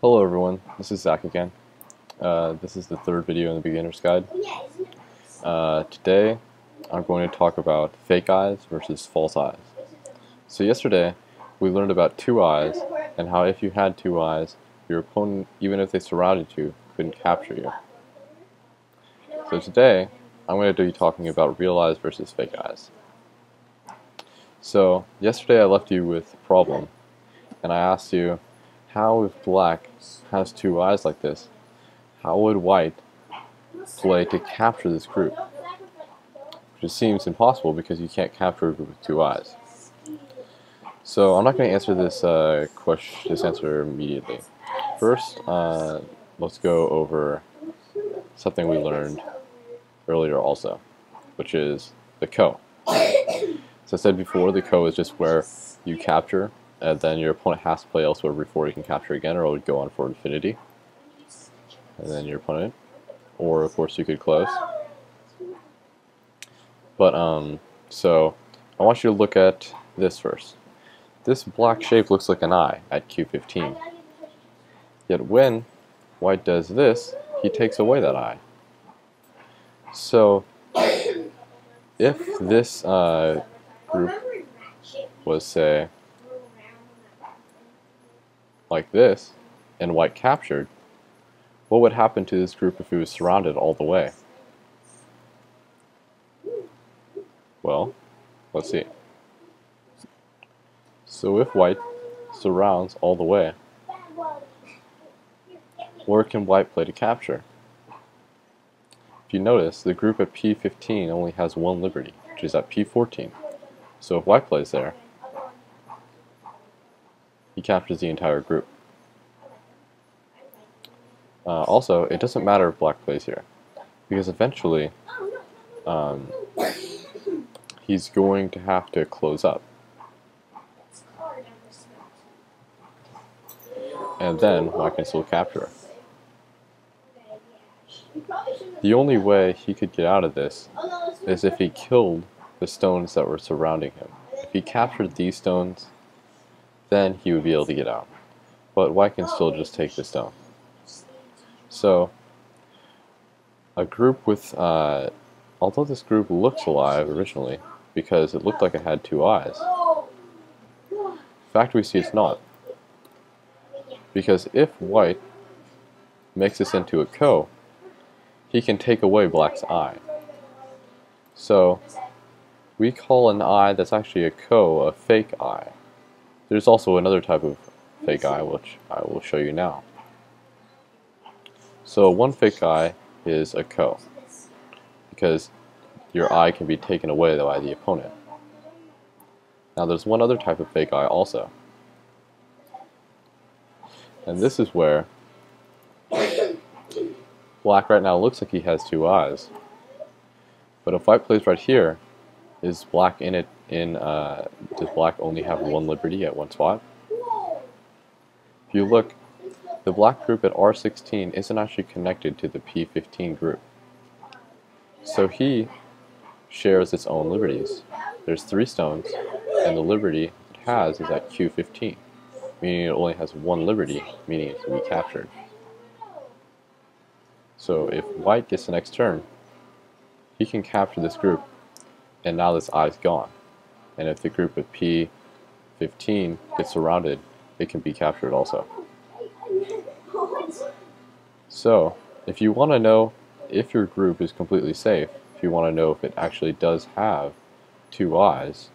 Hello everyone, this is Zach again. This is the third video in the beginner's guide. Today I'm going to talk about fake eyes versus false eyes. So yesterday we learned about two eyes and how if you had two eyes, your opponent, even if they surrounded you, couldn't capture you. So today I'm going to be talking about real eyes versus fake eyes. So yesterday I left you with a problem and I asked you, how if black has two eyes like this, how would white play to capture this group? Which seems impossible because you can't capture a group with two eyes. So I'm not going to answer this answer immediately. First, let's go over something we learned earlier also, which is the ko. So I said before, the ko is just where you capture and then your opponent has to play elsewhere before you can capture again, or it would go on for infinity. And then your opponent, or of course you could close. But so I want you to look at this first. This black shape looks like an eye at Q15. Yet when white does this, he takes away that eye. So if this group was, say, like this, and white captured, what would happen to this group if it was surrounded all the way? Well, let's see. So if white surrounds all the way, where can white play to capture? If you notice, the group at P15 only has one liberty, which is at P14. So if white plays there, he captures the entire group. Also, it doesn't matter if black plays here, because eventually he's going to have to close up. And then white can still capture. The only way he could get out of this is if he killed the stones that were surrounding him. If he captured these stones, then he would be able to get out. But white can still just take the stone. So, a group with, although this group looks alive originally, because it looked like it had two eyes, in fact we see it's not. Because if white makes this into a ko, he can take away black's eye. So, we call an eye that's actually a ko a fake eye. There's also another type of fake eye, which I will show you now. So one fake eye is a ko, because your eye can be taken away by the opponent. Now there's one other type of fake eye also. And this is where black right now looks like he has two eyes. But if white plays right here, is black in it does black only have one liberty at one spot? If you look, the black group at R16 isn't actually connected to the P15 group. So he shares its own liberties. There's 3 stones, and the liberty it has is at Q15, meaning it only has one liberty, meaning it can be captured. So if white gets the next turn, he can capture this group, and now this eye's gone. And if the group of P15 gets surrounded, it can be captured also. So, if you want to know if your group is completely safe, if you want to know if it actually does have two eyes,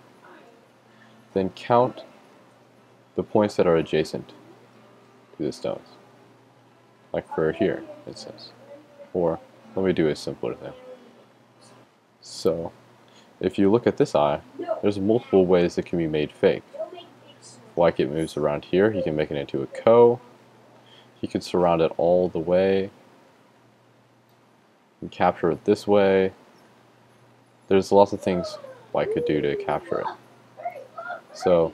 then count the points that are adjacent to the stones. Like for here, it says. Or, let me do a simpler thing. So, if you look at this eye, there's multiple ways it can be made fake. If white moves around here, he can make it into a ko. He could surround it all the way and capture it this way. There's lots of things white could do to capture it. So,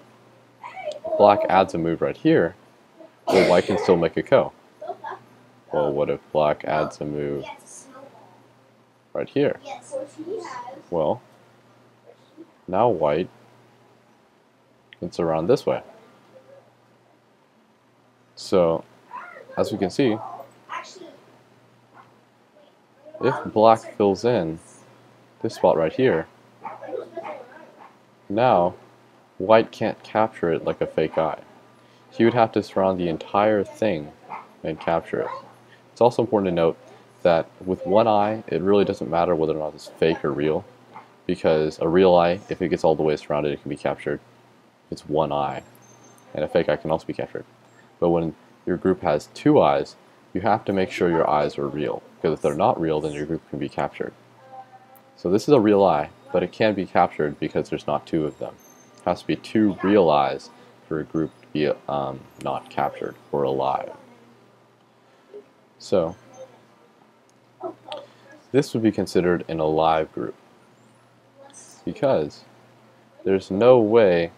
if black adds a move right here, well, white can still make a ko. Well, what if black adds a move right here? Well, now white can surround this way. So, as we can see, if black fills in this spot right here, now white can't capture it like a fake eye. He would have to surround the entire thing and capture it. It's also important to note that with one eye, it really doesn't matter whether or not it's fake or real, because a real eye, if it gets all the way surrounded, it can be captured. It's one eye, and a fake eye can also be captured. But when your group has two eyes, you have to make sure your eyes are real, because if they're not real, then your group can be captured. So this is a real eye, but it can be captured because there's not two of them. It has to be two real eyes for a group to be not captured or alive. So this would be considered an alive group, because there's no way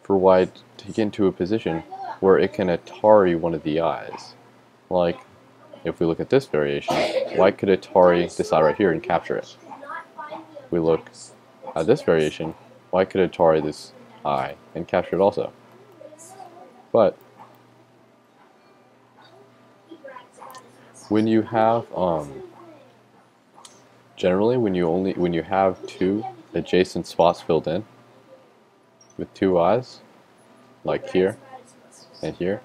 for white to get into a position where it can Atari one of the eyes. Like, if we look at this variation, white could Atari this eye right here and capture it. If we look at this variation, white could Atari this eye and capture it also. But when you have generally when you have two adjacent spots filled in with two eyes, like here and here,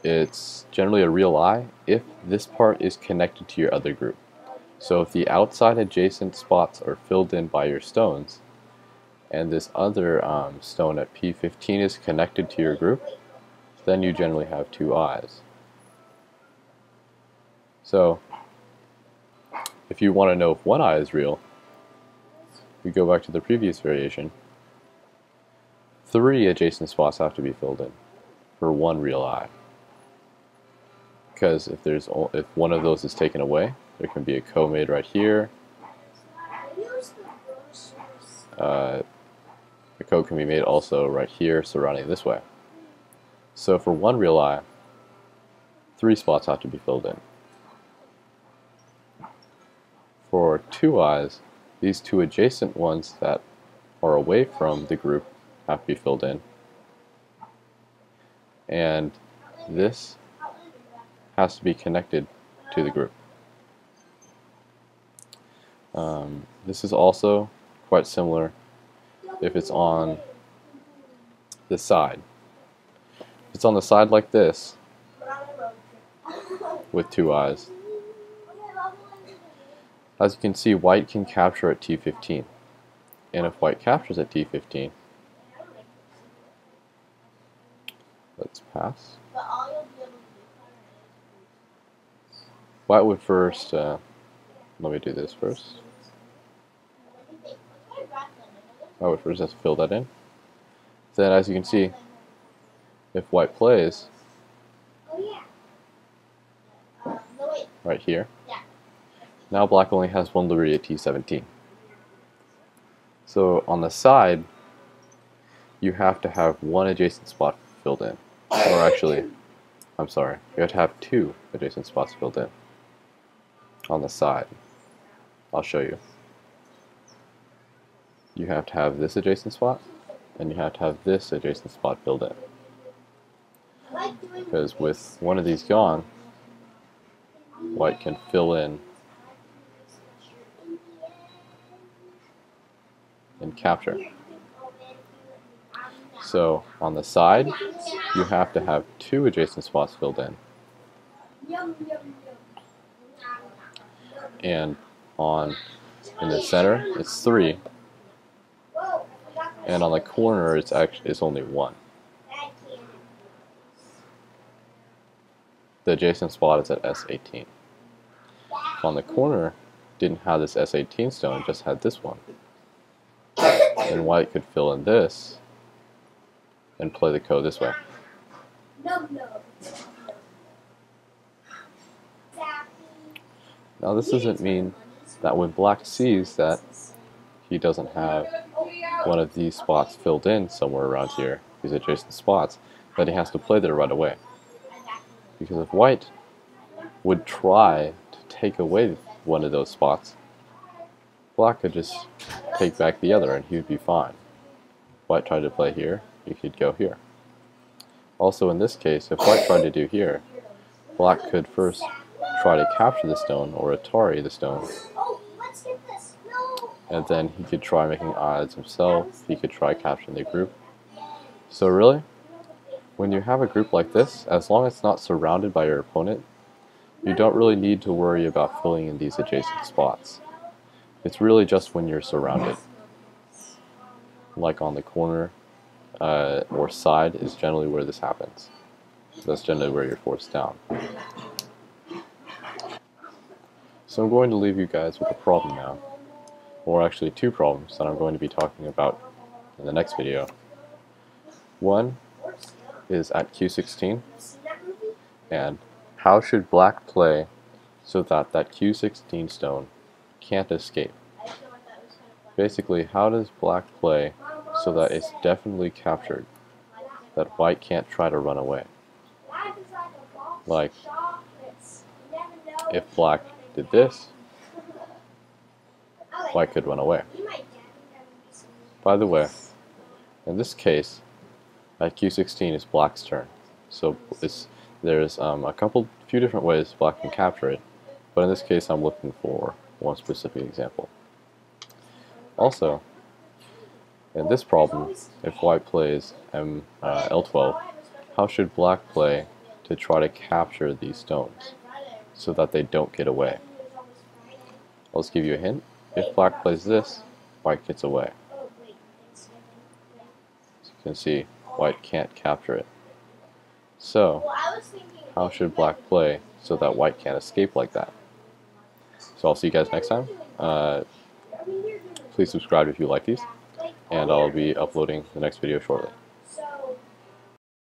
it's generally a real eye if this part is connected to your other group. So if the outside adjacent spots are filled in by your stones, and this other stone at P15 is connected to your group, then you generally have two eyes. So if you want to know if one eye is real, we go back to the previous variation. 3 adjacent spots have to be filled in for one real eye. Because if one of those is taken away, there can be a co-made right here. The code can be made also right here, surrounding this way. So for one real eye, 3 spots have to be filled in. For 2 eyes, these 2 adjacent ones that are away from the group have to be filled in. And this has to be connected to the group. This is also quite similar if it's on the side. If it's on the side like this, with 2 eyes, as you can see, white can capture at T15. And if white captures at T15, let's pass. White would first, let me do this first. White would first have to fill that in. Then, as you can see, if white plays right here, now black only has 1 liberty at T17. So on the side, you have to have 1 adjacent spot filled in. Or actually, I'm sorry, you have to have 2 adjacent spots filled in on the side. I'll show you. You have to have this adjacent spot, and you have to have this adjacent spot filled in. Because with one of these gone, white can fill in and capture. So on the side, you have to have 2 adjacent spots filled in. And in the center, it's 3. And on the corner, it's only 1. The adjacent spot is at S18. On the corner, didn't have this S18 stone, just had this one. And white could fill in this and play the code this way. Now this doesn't mean that when black sees that he doesn't have one of these spots filled in somewhere around here, these adjacent spots, that he has to play there right away. Because if white would try to take away one of those spots, black could just take back the other and he would be fine. White tried to play here, he could go here. Also, in this case, if white tried to do here, black could first try to capture the stone, or Atari the stone, and then he could try making odds himself, he could try capturing the group. So really, when you have a group like this, as long as it's not surrounded by your opponent, you don't really need to worry about filling in these adjacent spots. It's really just when you're surrounded. Like on the corner or side is generally where this happens. That's generally where you're forced down. So I'm going to leave you guys with a problem now. Or actually two problems that I'm going to be talking about in the next video. One is at Q16, and how should black play so that that Q16 stone can't escape? Basically, how does black play so that it's definitely captured, that white can't try to run away? Like, if black did this, white could run away. By the way, in this case, at Q16 is black's turn. So there's a few different ways black can capture it, but in this case I'm looking for one specific example. Also, in this problem, if white plays L12, how should black play to try to capture these stones so that they don't get away? I'll just give you a hint. If black plays this, white gets away. As you can see, white can't capture it. So, how should black play so that white can't escape like that? So I'll see you guys next time. Please subscribe if you like these, and I'll be uploading the next video shortly.